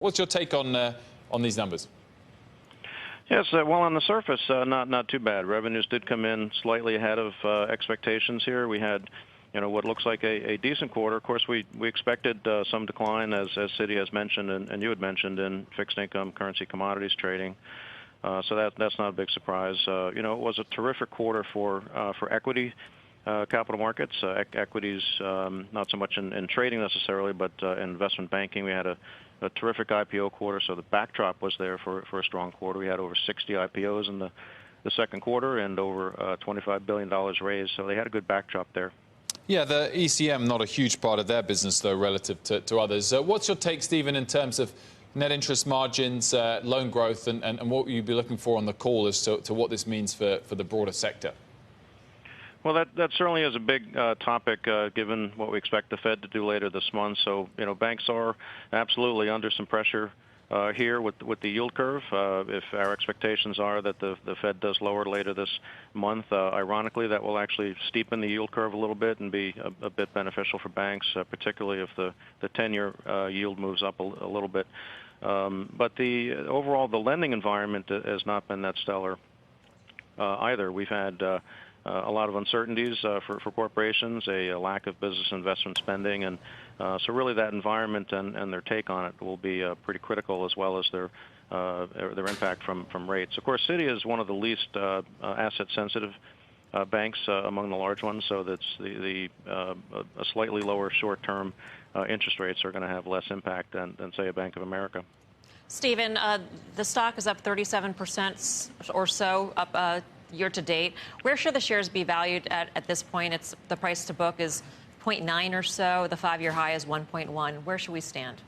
What's your take on these numbers? Yes, well, on the surface, not too bad. Revenues did come in slightly ahead of expectations here. We had, what looks like a decent quarter. Of course, we expected some decline, as Citi has mentioned, and you had mentioned, in fixed income, currency, commodities trading. So that's not a big surprise. It was a terrific quarter for equity capital markets. Equities, not so much in trading necessarily, but in investment banking. We had a terrific IPO quarter, so the backdrop was there for a strong quarter. We had over 60 IPOs in the second quarter and over $25 billion raised, so they had a good backdrop there. Yeah, the ECM, not a huge part of their business, though, relative to others. What's your take, Stephen, in terms of net interest margins, loan growth, and what will you be looking for on the call as to what this means for the broader sector? Well, that certainly is a big topic, given what we expect the Fed to do later this month. So, banks are absolutely under some pressure here with the yield curve. If our expectations are that the Fed does lower later this month, ironically, that will actually steepen the yield curve a little bit and be a bit beneficial for banks, particularly if the 10-year yield moves up a little bit. But overall, the lending environment has not been that stellar either. We've had a lot of uncertainties for corporations, a lack of business investment spending, and so really that environment and their take on it will be pretty critical, as well as their impact from rates. Of course, Citi is one of the least asset-sensitive banks among the large ones, so that's a slightly lower short-term interest rates are going to have less impact than say, a Bank of America. Stephen, the stock is up 37% or so, up year to date. Where should the shares be valued at this point? The price to book is 0.9 or so. The 5-year high is 1.1. Where should we stand?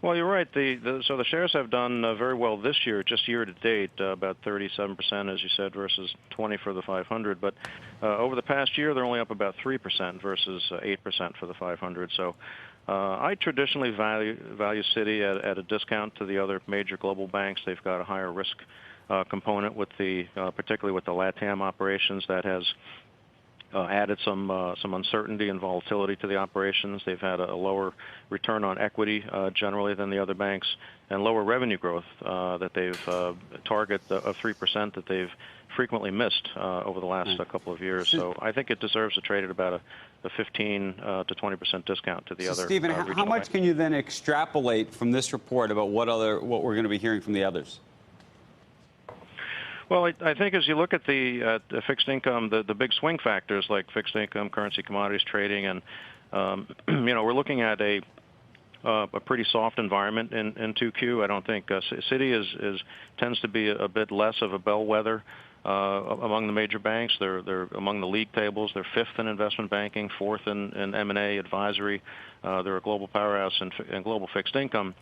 Well, you're right. So the shares have done very well this year, just year to date, about 37%, as you said, versus 20 for the 500. But over the past year, they're only up about 3% versus 8% for the 500. So I traditionally value Citi at a discount to the other major global banks. They've got a higher risk component with particularly with the LATAM operations that has added some uncertainty and volatility to the operations. They've had a lower return on equity generally than the other banks, and lower revenue growth that they've target of 3% that they've frequently missed over the last couple of years. So I think it deserves to trade at about a 15 to 20% discount to the other. Stephen, how much banks. can you then extrapolate from this report about what we're going to be hearing from the others? Well, I think as you look at the fixed income, the big swing factors like fixed income, currency, commodities trading, and we're looking at a pretty soft environment in 2Q. I don't think Citi tends to be a bit less of a bellwether among the major banks. They're among the league tables. They're 5th in investment banking, 4th in M&A advisory. They're a global powerhouse in global fixed income.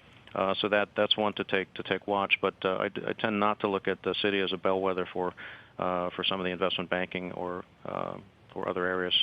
So that's one to take watch, but I tend not to look at the Citi as a bellwether for some of the investment banking or other areas.